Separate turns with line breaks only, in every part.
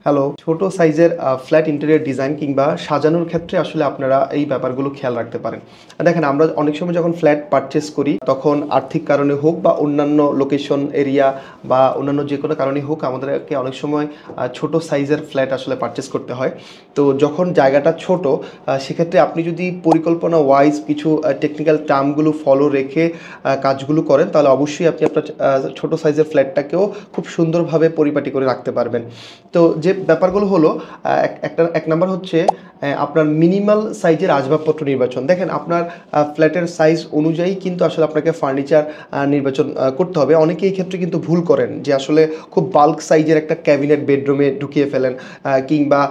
Hello, ছোট সাইজের flat interior design কিংবা সাজানোর ক্ষেত্রে আসলে আপনারা এই ব্যাপারগুলো খেয়াল রাখতে পারেন। দেখেন, আমরা অনেক সময় যখন ফ্ল্যাট পারচেজ করি তখন আর্থিক কারণে হোক বা অন্যান্য লোকেশন এরিয়া বা অন্যান্য যে কোনো কারণেই হোক আমাদেরকে অনেক সময় ছোট সাইজের ফ্ল্যাট আসলে পারচেজ করতে হয়। তো যখন জায়গাটা ছোট সেক্ষেত্রে আপনি যদি পরিকল্পনা ওয়াইজ কিছু টেকনিক্যাল টার্মগুলো ফলো রেখে কাজগুলো করেন তাহলে অবশ্যই আপনি আপনার ছোট সাইজের ফ্ল্যাটটাকেও খুব সুন্দরভাবে পরিপাটি করে রাখতে পারবেন। তো যে ব্যাপারগুলো হলো এক নাম্বার হচ্ছে আপনার মিনিমাল সাইজের আসবাবপত্র নির্বাচন। দেখেন, আপনার ফ্ল্যাটের সাইজ অনুযায়ী কিন্তু আসলে আপনাকে ফার্নিচার নির্বাচন করতে হবে। অনেকে এই ক্ষেত্রে কিন্তু ভুল করেন যে আসলে খুব বাল্ক সাইজের একটা ক্যাবিনেট বেডরুমে ঢুকিয়ে ফেলেন, কিংবা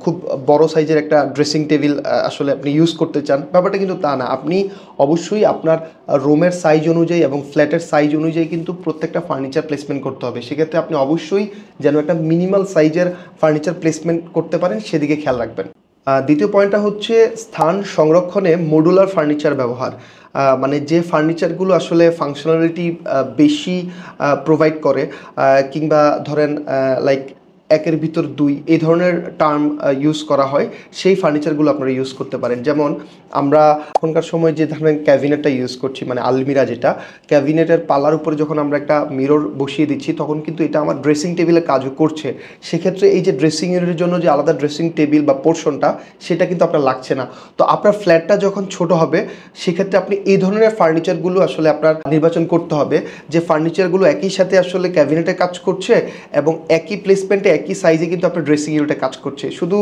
খুব বড় সাইজের একটা ড্রেসিং টেবিল আসলে আপনি ইউজ করতে চান। ব্যাপারটা কিন্তু তা না। আপনি অবশ্যই আপনার রুমের সাইজ অনুযায়ী এবং ফ্ল্যাটের সাইজ অনুযায়ী কিন্তু প্রত্যেকটা ফার্নিচার প্লেসমেন্ট করতে হবে। সেক্ষেত্রে আপনি অবশ্যই যেন একটা মিনিমাল সাইজের ফার্নিচার প্লেসমেন্ট করতে পারেন সেদিকে খেয়াল রাখবেন। দ্বিতীয় পয়েন্টটা হচ্ছে স্থান সংরক্ষণে মডুলার ফার্নিচার ব্যবহার। মানে যে ফার্নিচারগুলো আসলে ফাংশনালিটি বেশি প্রোভাইড করে, কিংবা ধরেন লাইক একের ভিতর দুই এই ধরনের টার্ম ইউজ করা হয়, সেই ফার্নিচারগুলো আপনারা ইউজ করতে পারেন। যেমন আমরা এখনকার সময় যে ধরনের ক্যাবিনেটটা ইউজ করছি, মানে আলমিরা, যেটা ক্যাবিনেটের পাল্লার উপরে যখন আমরা একটা মিরর বসিয়ে দিচ্ছি তখন কিন্তু এটা আমার ড্রেসিং টেবিলের কাজও করছে। সেক্ষেত্রে এই যে ড্রেসিং এর জন্য যে আলাদা ড্রেসিং টেবিল বা পোর্শনটা, সেটা কিন্তু আপনার লাগছে না। তো আপনার ফ্ল্যাটটা যখন ছোট হবে সেক্ষেত্রে আপনি এই ধরনের ফার্নিচারগুলো আসলে আপনার নির্বাচন করতে হবে, যে ফার্নিচারগুলো একই সাথে আসলে ক্যাবিনেটে কাজ করছে এবং একই প্লেসমেন্টে একই সাইজে কিন্তু আপনার ড্রেসিং ইউনিটে কাজ করছে। শুধু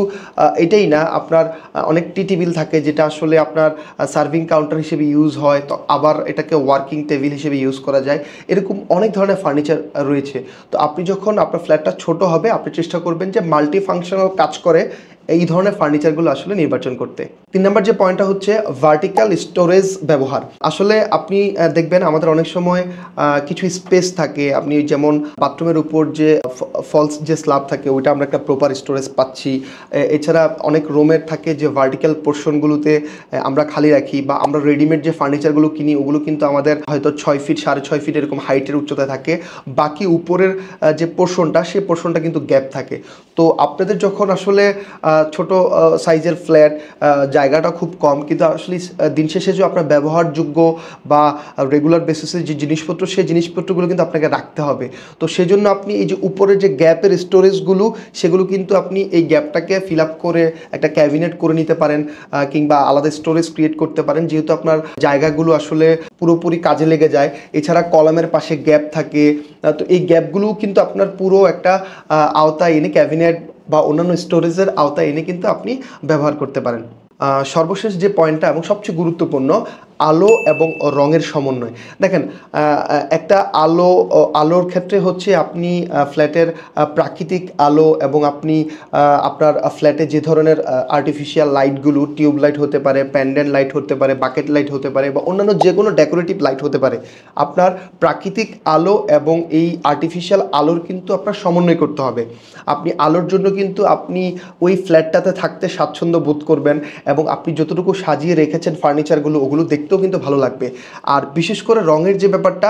এটাই না, আপনার অনেক টি টেবিল থাকে যেটা আসলে আপনার সার্ভিং কাউন্টার হিসেবে ইউজ হয়, তো আবার এটাকে ওয়ার্কিং টেবিল হিসেবে ইউজ করা যায়। এরকম অনেক ধরনের ফার্নিচার রয়েছে। তো আপনি যখন আপনার ফ্ল্যাটটা ছোট হবে আপনি চেষ্টা করবেন যে মাল্টি ফাংশনাল কাজ করে এই ধরনের ফার্নিচারগুলো আসলে নির্বাচন করতে। 3 নম্বর যে পয়েন্টটা হচ্ছে ভার্টিক্যাল স্টোরেজ ব্যবহার। আসলে আপনি দেখবেন আমাদের অনেক সময় কিছু স্পেস থাকে, আপনি যেমন বাথরুমের উপর যে ফলস যে স্ল্যাব থাকে ওইটা আমরা একটা প্রপার স্টোরেজ পাচ্ছি। এছাড়া অনেক রুমের থাকে যে ভার্টিক্যাল পোর্শনগুলোতে আমরা খালি রাখি, বা আমরা রেডিমেড যে ফার্নিচারগুলো কিনি ওগুলো কিন্তু আমাদের হয়তো 6 ফিট 6.5 ফিট এরকম হাইটের উচ্চতায় থাকে, বাকি উপরের যে পোর্শনটা সেই পোর্শনটা কিন্তু গ্যাপ থাকে। তো আপনাদের যখন আসলে ছোট সাইজের ফ্ল্যাট, জায়গাটা খুব কম, কিন্তু আসলে দিন শেষে যে আপনার ব্যবহারযোগ্য বা রেগুলার বেসিসে যে জিনিসপত্র সেই জিনিসপত্রগুলো কিন্তু আপনাকে রাখতে হবে। তো সেজন্য আপনি এই যে উপরে যে গ্যাপের স্টোরেজগুলো সেগুলো কিন্তু আপনি এই গ্যাপটাকে ফিল আপ করে একটা ক্যাবিনেট করে নিতে পারেন, কিংবা আলাদা স্টোরেজ ক্রিয়েট করতে পারেন, যেহেতু আপনার জায়গাগুলো আসলে পুরোপুরি কাজে লেগে যায়। এছাড়া কলামের পাশে গ্যাপ থাকে, তো এই গ্যাপগুলোও কিন্তু আপনার পুরো একটা আওতায় এনে ক্যাবিনেট বা অন্যান্য স্টোরেজের আওতায় এনে কিন্তু আপনি ব্যবহার করতে পারেন। সর্বশেষ যে পয়েন্টটা এবং সবচেয়ে গুরুত্বপূর্ণ, আলো এবং রঙের সমন্বয়। দেখেন, একটা আলোর ক্ষেত্রে হচ্ছে আপনি ফ্ল্যাটের প্রাকৃতিক আলো এবং আপনি আপনার ফ্ল্যাটে যে ধরনের আর্টিফিশিয়াল লাইটগুলো, টিউব লাইট হতে পারে, প্যান্ডেন্ট লাইট হতে পারে, বাকেট লাইট হতে পারে, বা অন্যান্য যে কোনো ডেকোরেটিভ লাইট হতে পারে, আপনার প্রাকৃতিক আলো এবং এই আর্টিফিশিয়াল আলোর কিন্তু আপনার সমন্বয় করতে হবে। আপনি আলোর জন্য কিন্তু আপনি ওই ফ্ল্যাটটাতে থাকতে স্বাচ্ছন্দ্য বোধ করবেন, এবং আপনি যতটুকু সাজিয়ে রেখেছেন ফার্নিচারগুলো ওগুলো দেখতেও কিন্তু ভালো লাগবে। আর বিশেষ করে রঙের যে ব্যাপারটা,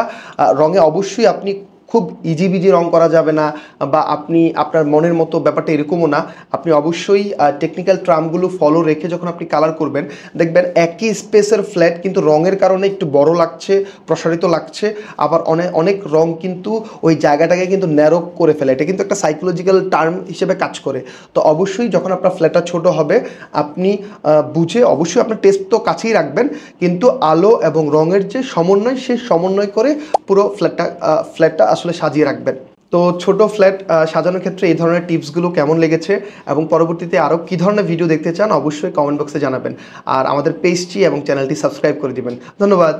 রঙে অবশ্যই আপনি খুব ইজিবিজি রং করা যাবে না, বা আপনি আপনার মনের মতো ব্যাপারটা এরকমও না। আপনি অবশ্যই টেকনিক্যাল ট্রামগুলো ফলো রেখে যখন আপনি কালার করবেন দেখবেন একই স্পেসের ফ্ল্যাট কিন্তু রঙের কারণে একটু বড় লাগছে, প্রসারিত লাগছে, আবার অনেক অনেক রং কিন্তু ওই জায়গাটাকে কিন্তু ন্যারো করে ফেলে। এটা কিন্তু একটা সাইকোলজিক্যাল টার্ম হিসেবে কাজ করে। তো অবশ্যই যখন আপনার ফ্ল্যাটটা ছোট হবে আপনি বুঝে অবশ্যই আপনার টেস্ট তো কাছেই রাখবেন, কিন্তু আলো এবং রঙের যে সমন্বয় সেই সমন্বয় করে পুরো ফ্ল্যাটটা আসলে সাজিয়ে রাখবেন। তো ছোট ফ্ল্যাট সাজানোর ক্ষেত্রে এই ধরনের টিপসগুলো কেমন লেগেছে এবং পরবর্তীতে আরও কী ধরনের ভিডিও দেখতে চান অবশ্যই কমেন্ট বক্সে জানাবেন। আর আমাদের পেজটি এবং চ্যানেলটি সাবস্ক্রাইব করে দিবেন। ধন্যবাদ।